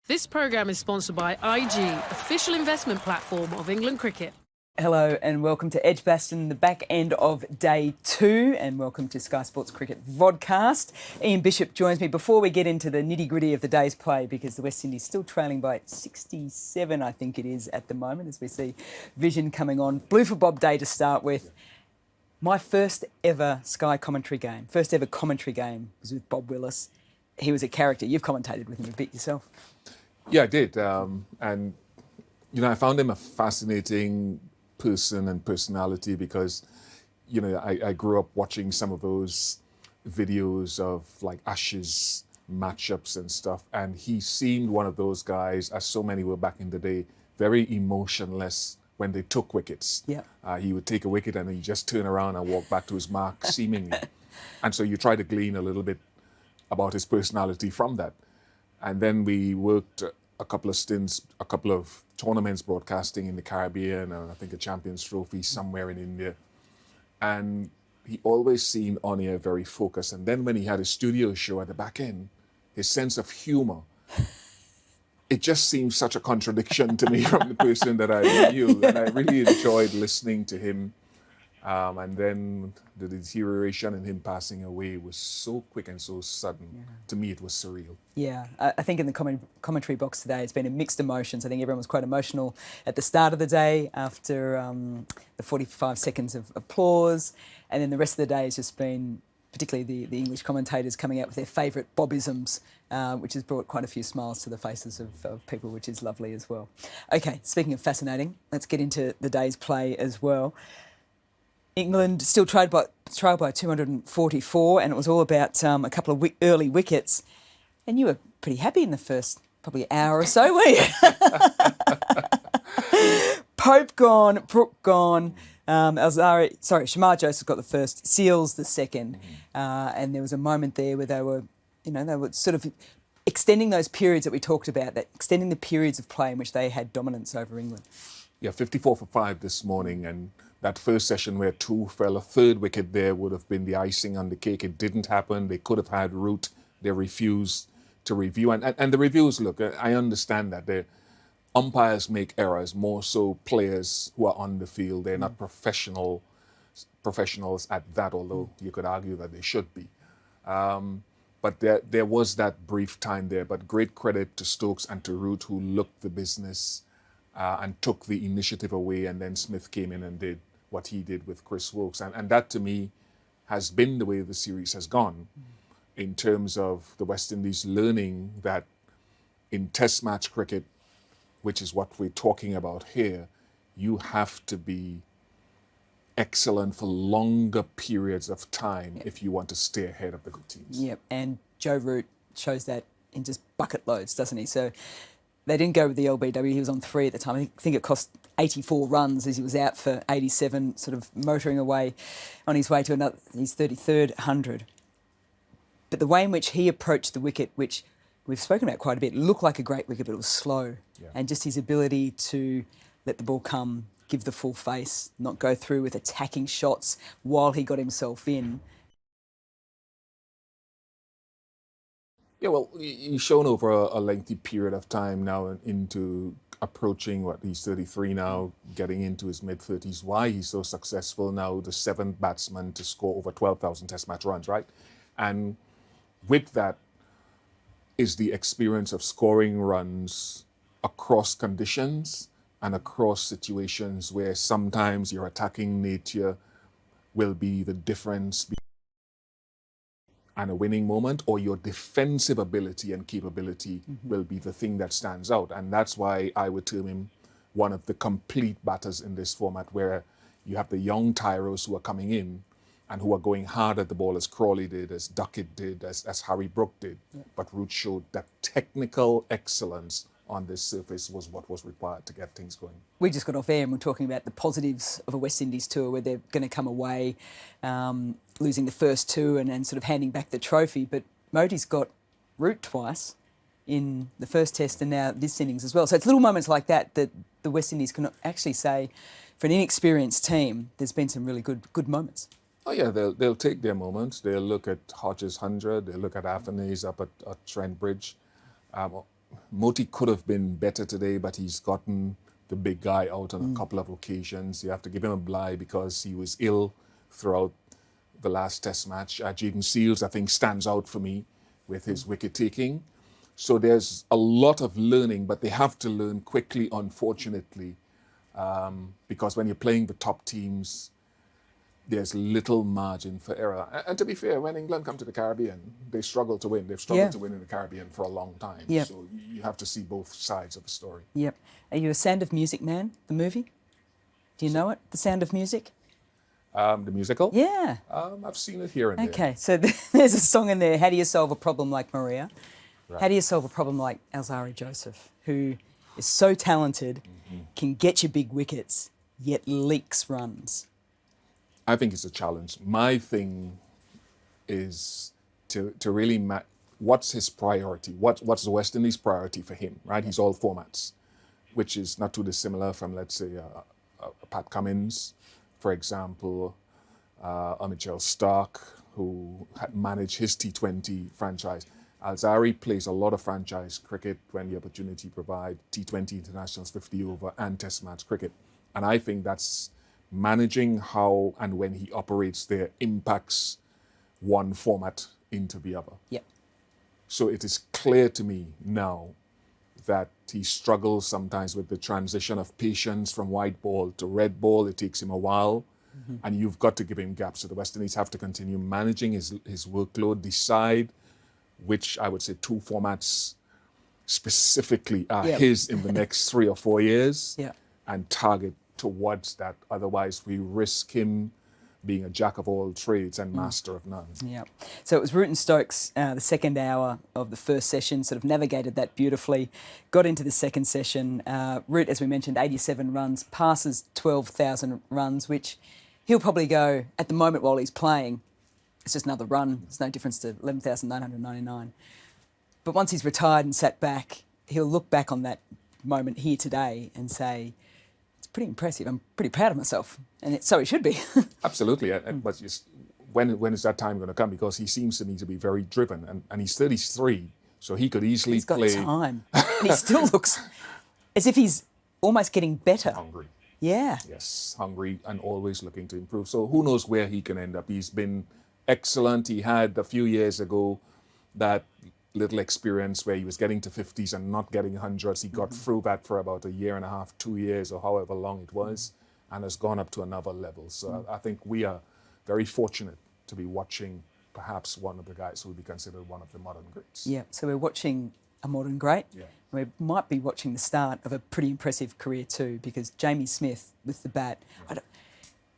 This programme is sponsored by IG, official investment platform of England Cricket. Hello and welcome to Edgbaston, the back end of day 2, and welcome to Sky Sports Cricket Vodcast. Ian Bishop joins me before we get into the nitty-gritty of the day's play, because the West Indies still trailing by 67, I think it is, at the moment, as we see Vision coming on. Blue for Bob Day to start with. My first ever Sky commentary game, was with Bob Willis. He was a character. You've commentated with him a bit yourself. Yeah, I did. And, you know, I found him a fascinating person and personality because, you know, I grew up watching some of those videos of like Ashes matchups and stuff. And he seemed one of those guys, as so many were back in the day, very emotionless when they took wickets. Yeah. He would take a wicket and then he'd just turn around and walk back to his mark, seemingly. And so you try to glean a little bit about his personality from that. And then we worked a couple of stints, a couple of tournaments broadcasting in the Caribbean, and I think a Champions Trophy somewhere in India. And he always seemed on air very focused. And then when he had a studio show at the back end, his sense of humor, it just seemed such a contradiction to me from the person that I knew. And I really enjoyed listening to him. And then the deterioration and him passing away was so quick and so sudden. Yeah. To me, it was surreal. Yeah, I think in the commentary box today, it's been a mixed emotions. I think everyone was quite emotional at the start of the day after the 45 seconds of applause. And then the rest of the day has just been, particularly the English commentators coming out with their favourite Bobisms, which has brought quite a few smiles to the faces of people, which is lovely as well. Okay, speaking of fascinating, let's get into the day's play as well. England still trailed by 244, and it was all about a couple of early wickets. And you were pretty happy in the first probably hour or so, were you? Pope gone, Brook gone, Shamar Joseph got the first, Seals the second, and there was a moment there where they were sort of extending those periods that we talked about, that extending the periods of play in which they had dominance over England. Yeah, 54 for 5 this morning, and that first session where 2 fell, a third wicket there would have been the icing on the cake. It didn't happen. They could have had Root. They refused to review. And the reviews, look, I understand that. The umpires make errors, more so players who are on the field. They're not professionals at that, although you could argue that they should be. But there was that brief time there. But great credit to Stokes and to Root, who looked the business and took the initiative away. And then Smith came in and did what he did with Chris Woakes. And that, to me, has been the way the series has gone in terms of the West Indies learning that in Test match cricket, which is what we're talking about here, you have to be excellent for longer periods of time if you want to stay ahead of the good teams. Yep, and Joe Root shows that in just bucket loads, doesn't he? So they didn't go with the LBW. He was on 3 at the time. I think it cost 84 runs as he was out for 87, sort of motoring away on his way to his 33rd 100. But the way in which he approached the wicket, which we've spoken about quite a bit, looked like a great wicket, but it was slow. Yeah. And just his ability to let the ball come, give the full face, not go through with attacking shots while he got himself in. Yeah, well, he's shown over a lengthy period of time now into approaching, he's 33 now, getting into his mid-30s, why he's so successful now, the 7th batsman to score over 12,000 Test match runs, right? And with that is the experience of scoring runs across conditions and across situations where sometimes your attacking nature will be the difference and a winning moment, or your defensive ability and capability will be the thing that stands out. And that's why I would term him one of the complete batters in this format, where you have the young tyros who are coming in and who are going hard at the ball, as Crawley did, as Duckett did, as Harry Brook did. Yeah. But Root showed that technical excellence on this surface was what was required to get things going. We just got off air and we're talking about the positives of a West Indies tour, where they're going to come away losing the first 2 and sort of handing back the trophy. But Modi's got Root twice in the first test and now this innings as well. So it's little moments like that that the West Indies can actually say, for an inexperienced team, there's been some really good moments. Oh yeah, they'll take their moments. They'll look at Hodges' 100. They'll look at Afanese up at Trent Bridge. Moti could have been better today, but he's gotten the big guy out on a couple of occasions. You have to give him a bye because he was ill throughout the last Test match. Jaden Seals, I think, stands out for me with his wicket taking. So there's a lot of learning, but they have to learn quickly, unfortunately, because when you're playing the top teams, there's little margin for error. And to be fair, when England come to the Caribbean, they struggle to win. They've struggled to win in the Caribbean for a long time. Yep. So you have to see both sides of the story. Yep. Are you a Sound of Music man, the movie? Do you know it, The Sound of Music? The musical? Yeah. I've seen it here and there. Okay, so there's a song in there, How Do You Solve a Problem Like Maria? Right. How do you solve a problem like Alzari Joseph, who is so talented, can get you big wickets, yet leaks runs? I think it's a challenge. My thing is to really what's his priority? What's the West Indies' priority for him? Right, he's all formats, which is not too dissimilar from, let's say, Pat Cummins, for example, Mitchell Stark, who had managed his T20 franchise. Alzari plays a lot of franchise cricket when the opportunity provides, T20 internationals, 50 over, and Test match cricket. And I think that's managing how and when he operates there impacts one format into the other. Yep. So it is clear to me now that he struggles sometimes with the transition of patience from white ball to red ball. It takes him a while, and you've got to give him gaps. So the West Indies have to continue managing his workload, decide which I would say 2 formats specifically are his in the next 3 or 4 years, and target towards that. Otherwise, we risk him being a jack of all trades and master of none. Yeah. So it was Root and Stokes, the second hour of the first session, sort of navigated that beautifully, got into the second session. Root, as we mentioned, 87 runs, passes 12,000 runs, which he'll probably go, at the moment while he's playing, it's just another run. It's no difference to 11,999. But once he's retired and sat back, he'll look back on that moment here today and say, it's pretty impressive. I'm pretty proud of myself. And so it should be. Absolutely. But just, when is that time going to come? Because he seems to me to be very driven. And he's 33, so he could easily He's got play... time. And he still looks as if he's almost getting better. Hungry. Yeah. Yes, hungry and always looking to improve. So who knows where he can end up. He's been excellent. He had a few years ago that little experience where he was getting to 50s and not getting 100s. He got through that for about a year and a half, 2 years, or however long it was, and has gone up to another level. So I think we are very fortunate to be watching perhaps one of the guys who would be considered one of the modern greats. Yeah, so we're watching a modern great. Yeah. We might be watching the start of a pretty impressive career too, because Jamie Smith with the bat,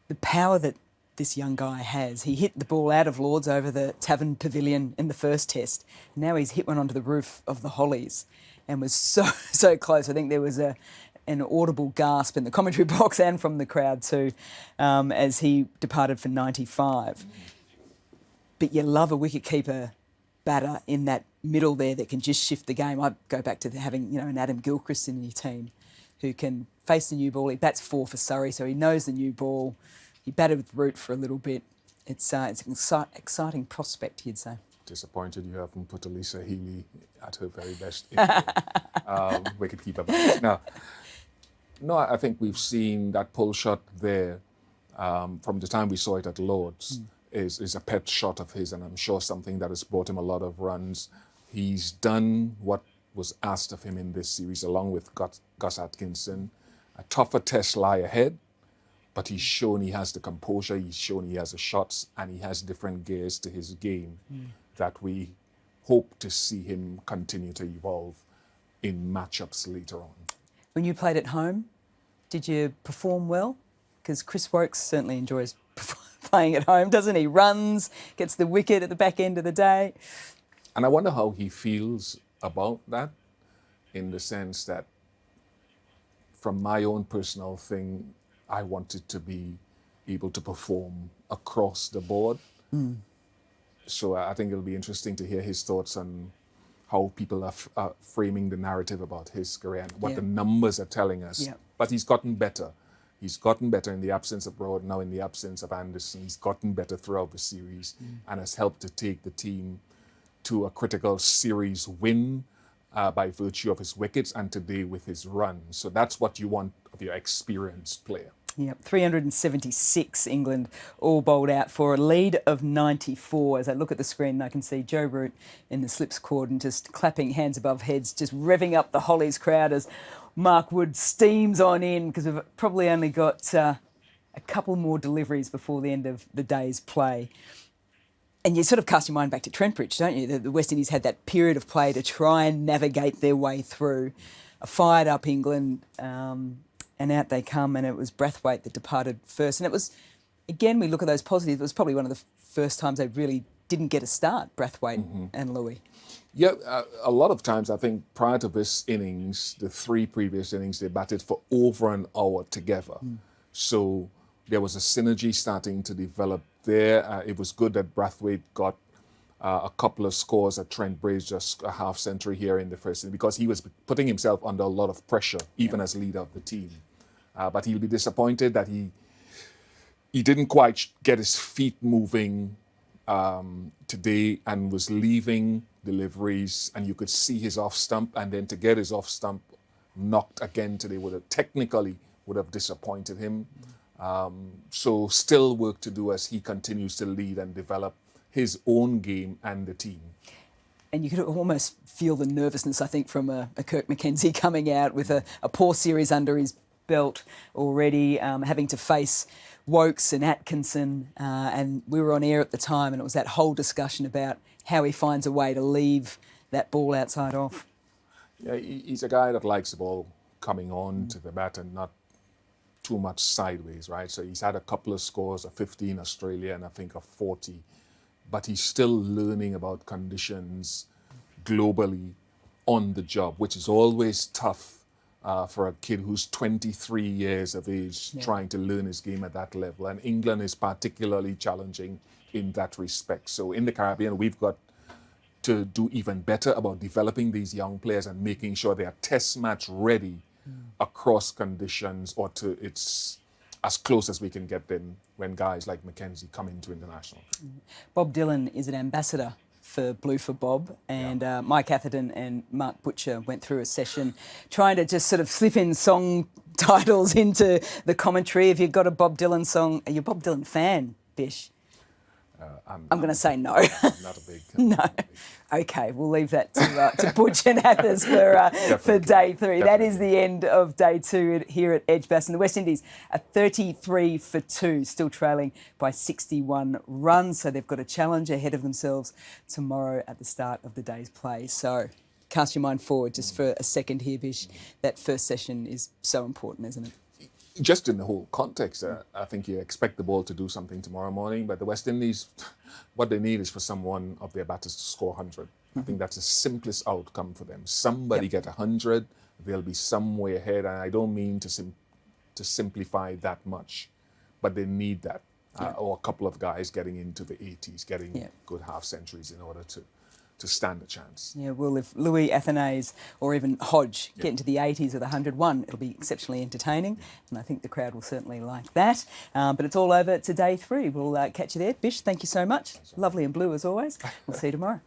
the power that this young guy has. He hit the ball out of Lords over the Tavern Pavilion in the first test. Now he's hit one onto the roof of the Hollies and was so close. I think there was an audible gasp in the commentary box and from the crowd too as he departed for 95. But you love a wicketkeeper batter in that middle there that can just shift the game. I go back to having an Adam Gilchrist in your team who can face the new ball. He bats 4 for Surrey, so he knows the new ball. He batted with Root for a little bit. It's an exciting prospect, you'd say. Disappointed you haven't put Elisa Healy at her very best wicketkeeper batter. No, I think we've seen that pull shot there from the time we saw it at Lords. Is a pet shot of his, and I'm sure something that has brought him a lot of runs. He's done what was asked of him in this series, along with Gus Atkinson. A tougher test lie ahead, but he's shown he has the composure, he's shown he has the shots, and he has different gears to his game that we hope to see him continue to evolve in matchups later on. When you played at home, did you perform well? Because Chris Wokes certainly enjoys playing at home, doesn't he? Runs, gets the wicket at the back end of the day. And I wonder how he feels about that, in the sense that from my own personal thing, I wanted to be able to perform across the board. So I think it'll be interesting to hear his thoughts on how people are framing the narrative about his career and what the numbers are telling us. Yeah. But he's gotten better. He's gotten better in the absence of Broad, now in the absence of Anderson. He's gotten better throughout the series and has helped to take the team to a critical series win. by virtue of his wickets and today with his runs. So that's what you want of your experienced player. Yep, 376 England all bowled out for a lead of 94. As I look at the screen, I can see Joe Root in the slips cordon just clapping hands above heads, just revving up the Hollies crowd as Mark Wood steams on in, because we've probably only got a couple more deliveries before the end of the day's play. And you sort of cast your mind back to Trentbridge, don't you? The West Indies had that period of play to try and navigate their way through a fired up England, and out they come, and it was Brathwaite that departed first. And it was, again, we look at those positives, it was probably one of the first times they really didn't get a start, Brathwaite and Louis. Yeah, a lot of times I think prior to this innings, the 3 previous innings, they batted for over an hour together. So there was a synergy starting to develop there. It was good that Brathwaite got a couple of scores at Trent Bridge, just a half century here in the first inning, because he was putting himself under a lot of pressure, even as leader of the team. But he'll be disappointed that he didn't quite get his feet moving today and was leaving deliveries, and you could see his off stump, and then to get his off stump knocked again today would have disappointed him. So still work to do as he continues to lead and develop his own game and the team. And you could almost feel the nervousness, I think, from a Kirk McKenzie coming out with a poor series under his belt already, having to face Wokes and Atkinson. And we were on air at the time, and it was that whole discussion about how he finds a way to leave that ball outside off. Yeah, he's a guy that likes the ball coming on to the bat and not too much sideways, right? So he's had a couple of scores, a 15 Australia and I think a 40. But he's still learning about conditions globally on the job, which is always tough for a kid who's 23 years of age trying to learn his game at that level. And England is particularly challenging in that respect. So in the Caribbean, we've got to do even better about developing these young players and making sure they are test match ready across conditions, or to it's as close as we can get them when guys like McKenzie come into international. Bob Dylan is an ambassador for Blue for Bob, and Mike Atherton and Mark Butcher went through a session trying to just sort of slip in song titles into the commentary. If you've got a Bob Dylan song, are you a Bob Dylan fan, Bish? I'm going to say no. I'm not a big... No. Okay, we'll leave that to Butch and Athers for day 3. That is the end of day 2 here at Edgbaston. The West Indies are 33 for 2, still trailing by 61 runs. So they've got a challenge ahead of themselves tomorrow at the start of the day's play. So cast your mind forward just for a second here, Bish. That first session is so important, isn't it? Just in the whole context, I think you expect the ball to do something tomorrow morning, but the West Indies, what they need is for someone of their batters to score 100. I think that's the simplest outcome for them. Somebody get 100, they'll be some way ahead, and I don't mean to simplify that much, but they need that. Or a couple of guys getting into the 80s, getting good half centuries in order to stand a chance. Yeah, well, if Louis, Athenaeus or even Hodge get into the 80s or the 101, it'll be exceptionally entertaining, and I think the crowd will certainly like that. But it's all over to day 3. We'll catch you there. Bish, thank you so much. Lovely and blue as always. We'll see you tomorrow.